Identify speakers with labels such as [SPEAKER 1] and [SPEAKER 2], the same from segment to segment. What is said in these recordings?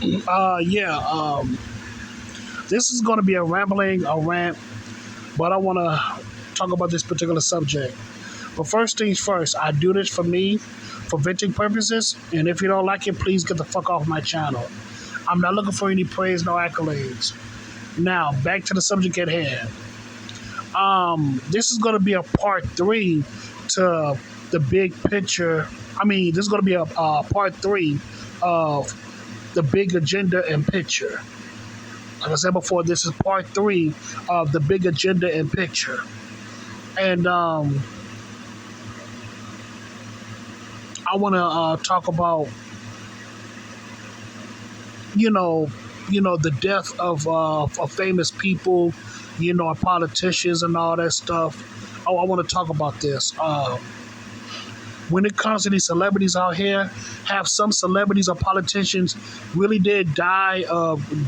[SPEAKER 1] Yeah. This is going to be a rant, but I want to talk about this particular subject. But first things first, I do this for me, for venting purposes. And if you don't like it, please get the fuck off my channel. I'm not looking for any praise, no accolades. Now, back to the subject at hand. This is going to be a part three to the big picture. I mean, this is going to be a part three of the big agenda and picture. Like I said before, this is part three of the big agenda and picture. And I want to talk about, you know, the death of famous people, politicians and all that stuff. Oh, I want to talk about this. When it comes to these celebrities out here, have some celebrities or politicians really did die?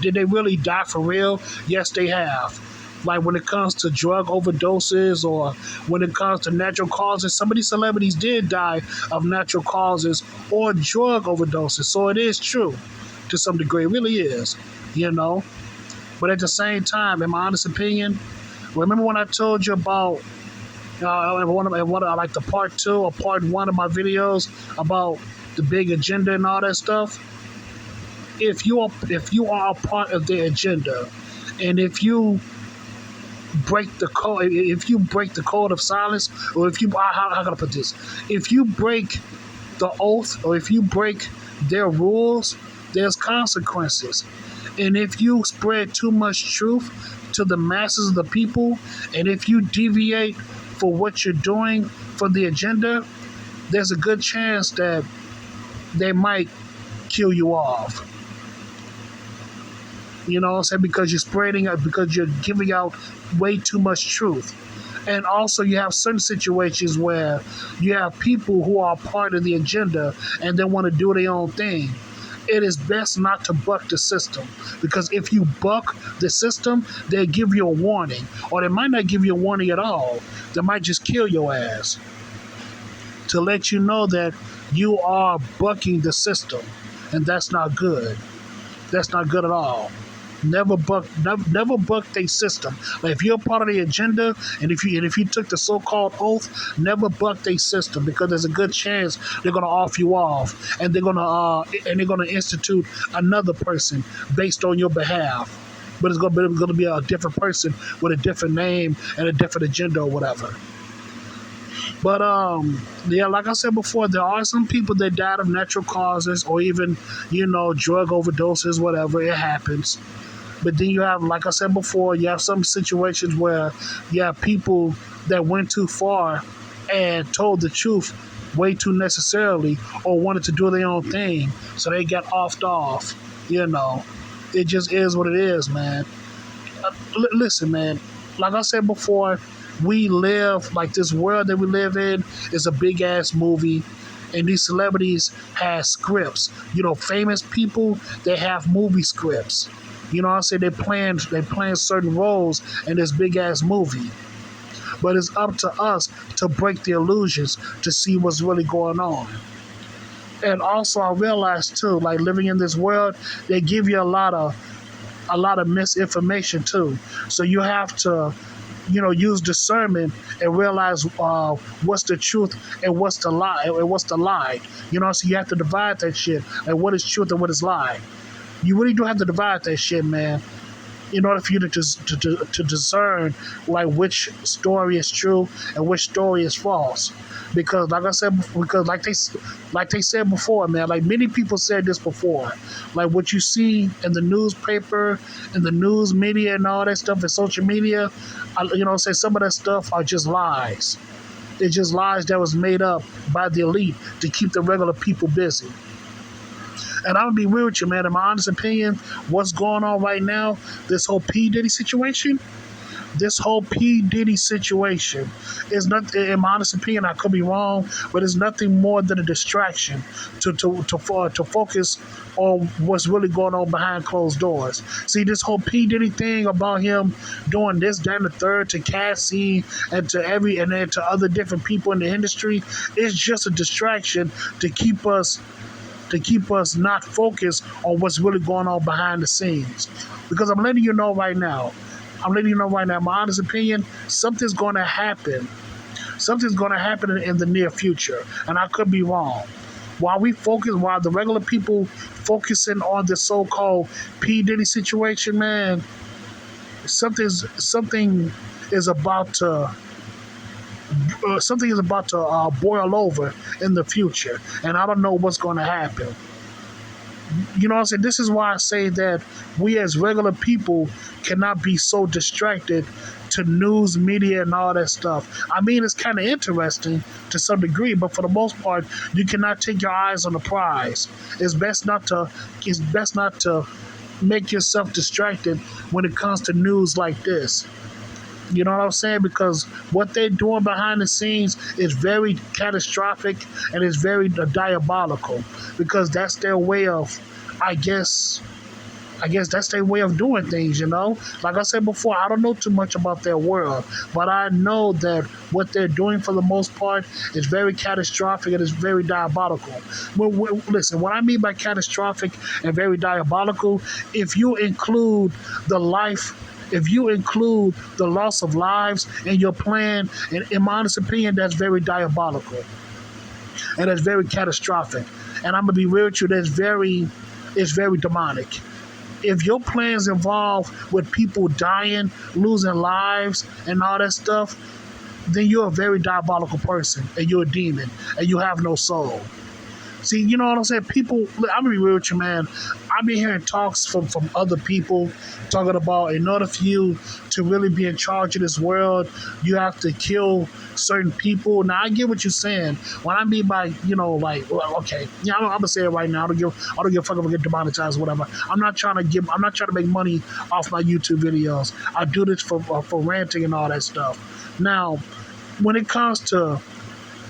[SPEAKER 1] Did they really die for real? Yes, they have. Like when it comes to drug overdoses or when it comes to natural causes, some of these celebrities did die of natural causes or drug overdoses. So it is true to some degree. It really is, you know. But at the same time, in my honest opinion, remember when I told you about like the part two or part one of my videos about the big agenda and all that stuff. If you are a part of the agenda, and if you break the code of silence, or if you how can I put this? If you break the oath, or if you break their rules, there's consequences. And if you spread too much truth to the masses of the people, and if you deviate for what you're doing for the agenda, there's a good chance that they might kill you off. You know what I'm saying? Because because you're giving out way too much truth. And also, you have certain situations where you have people who are part of the agenda and they want to do their own thing. It is best not to buck the system, because if you buck the system, they give you a warning, or they might not give you a warning at all. They might just kill your ass to let you know that you are bucking the system, and that's not good. That's not good at all. Never buck their system. Like if you're part of the agenda, and if you took the so-called oath, never buck their system, because there's a good chance they're gonna off you off, and they're gonna institute another person based on your behalf. But it's gonna be a different person with a different name and a different agenda or whatever. But yeah, like I said before, there are some people that died of natural causes or even, drug overdoses, whatever. It happens. But then you have, like I said before, you have some situations where you have people that went too far and told the truth way too necessarily, or wanted to do their own thing, so they got offed off. It just is what it is, man. Listen, man, like I said before, we live, like, this world that we live in is a big ass movie, and these celebrities have scripts. Famous people, they have movie scripts. You know what I'm saying? They playing certain roles in this big ass movie. But it's up to us to break the illusions to see what's really going on. And also, I realized too, like, living in this world, they give you a lot of misinformation too. So you have to, use discernment and realize what's the truth and what's the lie. So you have to divide that shit. Like, what is truth and what is lie? You really do have to divide that shit, man, in order for you to discern, like, which story is true and which story is false. Because like they said before, man, like many people said this before, like what you see in the newspaper, in the news media and all that stuff, in social media, say some of that stuff are just lies. It's just lies that was made up by the elite to keep the regular people busy. And I'm gonna be real with you, man. In my honest opinion, what's going on right now, this whole P. Diddy situation, is not, in my honest opinion, I could be wrong, but it's nothing more than a distraction to focus on what's really going on behind closed doors. See, this whole P. Diddy thing about him doing this, that, and the third to Cassie and then to other different people in the industry, is just a distraction to keep us to keep us not focused on what's really going on behind the scenes. Because I'm letting you know right now, my honest opinion, something's going to happen. Something's going to happen in the near future, and I could be wrong. While the regular people focusing on the so-called P Diddy situation, man, something is about to boil over in the future, and I don't know what's going to happen. You know what I'm saying? This is why I say that we as regular people cannot be so distracted to news, media, and all that stuff. I mean, it's kind of interesting to some degree, but for the most part, you cannot take your eyes on the prize. It's best not to make yourself distracted when it comes to news like this. You know what I'm saying? Because what they're doing behind the scenes is very catastrophic and it's very diabolical. Because that's their way of, I guess that's their way of doing things, you know? Like I said before, I don't know too much about their world, but I know that what they're doing for the most part is very catastrophic and it's very diabolical. Listen, what I mean by catastrophic and very diabolical, if you include the loss of lives in your plan, in my honest opinion, that's very diabolical. And that's very catastrophic. And I'm going to be real with you, it's very demonic. If your plans involve with people dying, losing lives, and all that stuff, then you're a very diabolical person, and you're a demon, and you have no soul. See, you know what I'm saying? People, I'm going to be real with you, man. I've been hearing talks from other people talking about in order for you to really be in charge of this world, you have to kill certain people. Now, I get what you're saying. What I mean by, okay, yeah, I'm going to say it right now. I don't give a fuck if I get demonetized or whatever. I'm not trying to make money off my YouTube videos. I do this for ranting and all that stuff. Now, when it comes to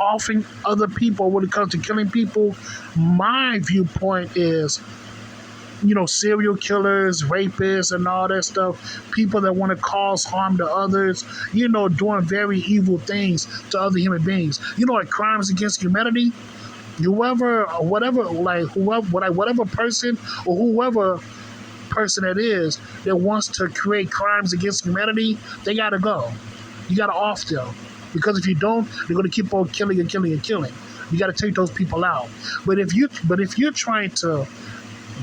[SPEAKER 1] offing other people, when it comes to killing people, my viewpoint is, serial killers, rapists, and all that stuff, people that want to cause harm to others, doing very evil things to other human beings. Like crimes against humanity, whatever person or whoever person it is that wants to create crimes against humanity, they gotta go. You gotta off them. Because if you don't, they're going to keep on killing and killing and killing. You got to take those people out. But if you're trying to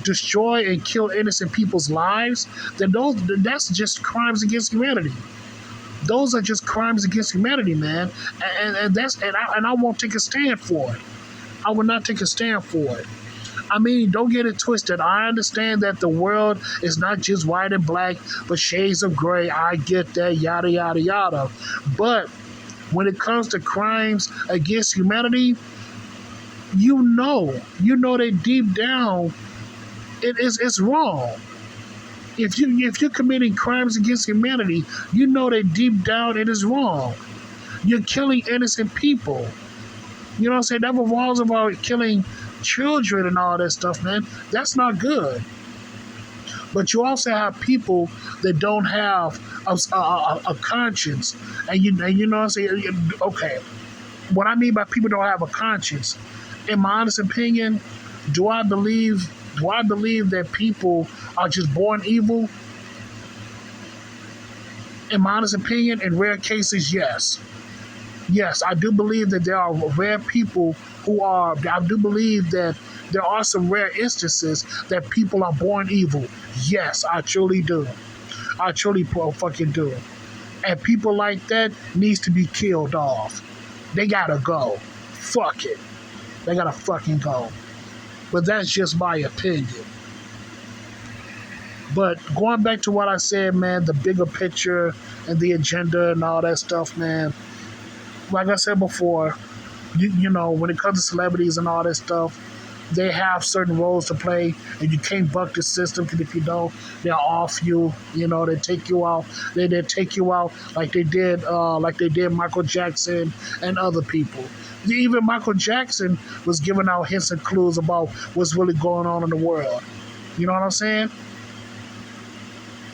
[SPEAKER 1] destroy and kill innocent people's lives, then that's just crimes against humanity. Those are just crimes against humanity, man. And I won't take a stand for it. I will not take a stand for it. I mean, don't get it twisted. I understand that the world is not just white and black, but shades of gray. I get that, yada, yada, yada. But when it comes to crimes against humanity, you know that deep down it's wrong. If you're committing crimes against humanity, you know that deep down it is wrong. You're killing innocent people. You know what I'm saying? That revolves about killing children and all that stuff, man. That's not good. But you also have people that don't have a conscience, and you know what I'm saying. Okay, what I mean by people don't have a conscience, in my honest opinion, do I believe that people are just born evil? In my honest opinion, in rare cases, yes. Yes, I do believe that there are rare people I do believe that there are some rare instances that people are born evil. Yes, I truly do. I truly fucking do. And people like that needs to be killed off. They gotta go. Fuck it. They gotta fucking go. But that's just my opinion. But going back to what I said, man, the bigger picture and the agenda and all that stuff, man. Like I said before, when it comes to celebrities and all that stuff, they have certain roles to play, and you can't buck the system, because if you don't, they'll off you. They take you out. They take you out like they did Michael Jackson and other people. Even Michael Jackson was giving out hints and clues about what's really going on in the world. You know what I'm saying?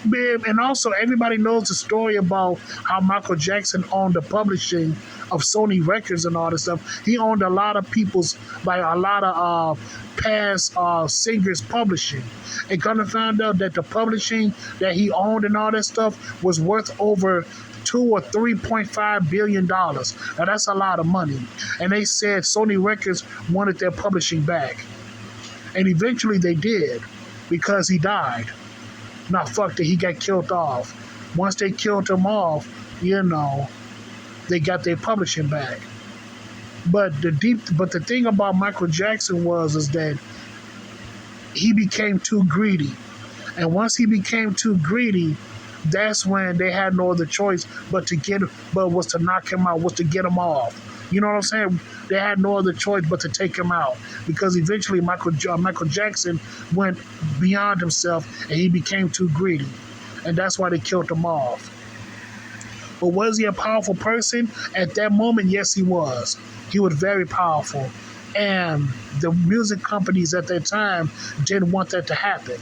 [SPEAKER 1] And also, everybody knows the story about how Michael Jackson owned the publishing of Sony Records and all this stuff. He owned a lot of people's, like a lot of past singers' publishing. And kind of found out that the publishing that he owned and all that stuff was worth over $2 or $3.5 billion. Now that's a lot of money. And they said Sony Records wanted their publishing back, and eventually they did because he died. Now, fuck that, he got killed off. Once they killed him off, they got their publishing back. But the thing about Michael Jackson is that he became too greedy. And once he became too greedy, that's when they had no other choice was to knock him out, was to get him off. You know what I'm saying? They had no other choice but to take him out, because eventually Michael Jackson went beyond himself and he became too greedy, and that's why they killed him off. But was he a powerful person? At that moment, yes, he was. He was very powerful, and the music companies at that time didn't want that to happen.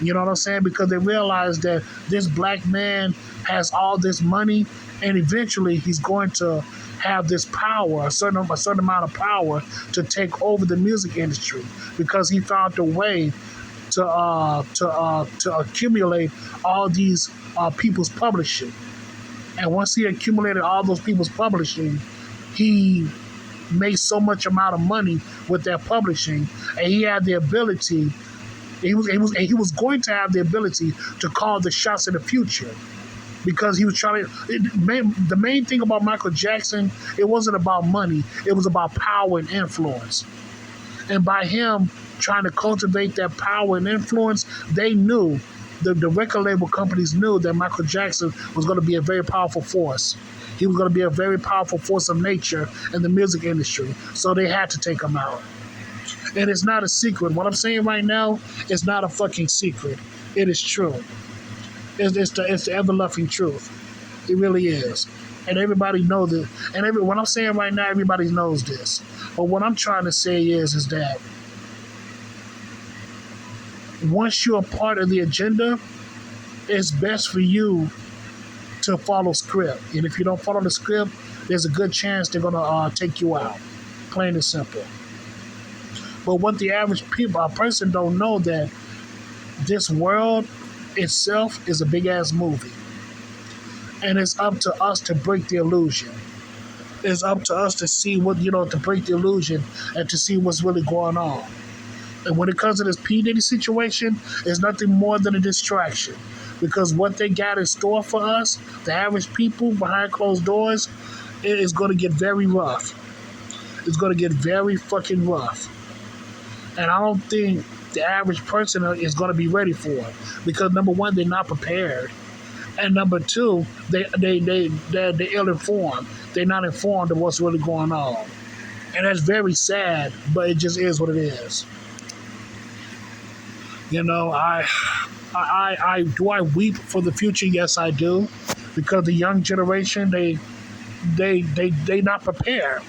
[SPEAKER 1] You know what I'm saying? Because they realized that this black man has all this money, and eventually he's going to have this power, a certain amount of power, to take over the music industry, because he found a way to accumulate all these people's publishing. And once he accumulated all those people's publishing, he made so much amount of money with that publishing, and he had the ability. He was going to have the ability to call the shots in the future, because he was trying to. The main thing about Michael Jackson, it wasn't about money; it was about power and influence. And by him trying to cultivate that power and influence, they knew, the record label companies knew, that Michael Jackson was going to be a very powerful force. He was going to be a very powerful force of nature in the music industry. So they had to take him out. And it's not a secret. What I'm saying right now is not a fucking secret. It is true. It's the ever-loving truth. It really is. And everybody knows it. And what I'm saying right now, everybody knows this. But what I'm trying to say is that once you're a part of the agenda, it's best for you to follow script. And if you don't follow the script, there's a good chance they're going to take you out. Plain and simple. But what the average person don't know, that this world itself is a big-ass movie. And it's up to us to break the illusion. It's up to us to see to break the illusion and to see what's really going on. And when it comes to this P. Diddy situation, it's nothing more than a distraction. Because what they got in store for us, the average people behind closed doors, it is going to get very rough. It's going to get very fucking rough. And I don't think the average person is going to be ready for it. Because number one, they're not prepared. And number two, they're ill-informed. They're not informed of what's really going on. And that's very sad, but it just is what it is. Do I weep for the future? Yes, I do. Because the young generation, they not prepared.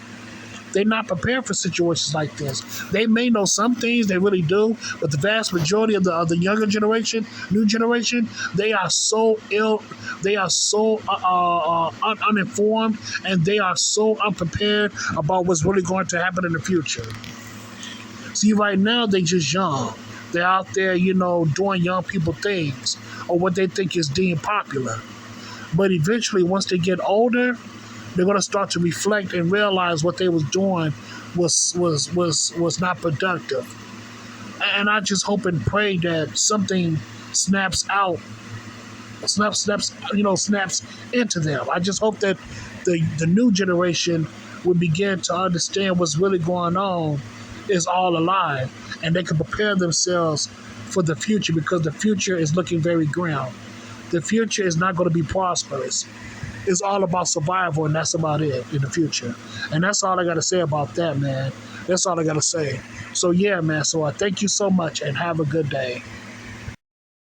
[SPEAKER 1] They're not prepared for situations like this. They may know some things, they really do, but the vast majority of the younger generation, new generation, they are so ill, they are so uninformed, and they are so unprepared about what's really going to happen in the future. See, right now, they just young. They're out there, doing young people things, or what they think is deemed popular. But eventually, once they get older, they're going to start to reflect and realize what they was doing was not productive. And I just hope and pray that something snaps into them. I just hope that the new generation will begin to understand what's really going on is all a lie, and they can prepare themselves for the future, because the future is looking very grim. The future is not going to be prosperous. It's all about survival, and that's about it in the future. And that's all I got to say about that, man. That's all I got to say. So, yeah, man. So I thank you so much, and have a good day.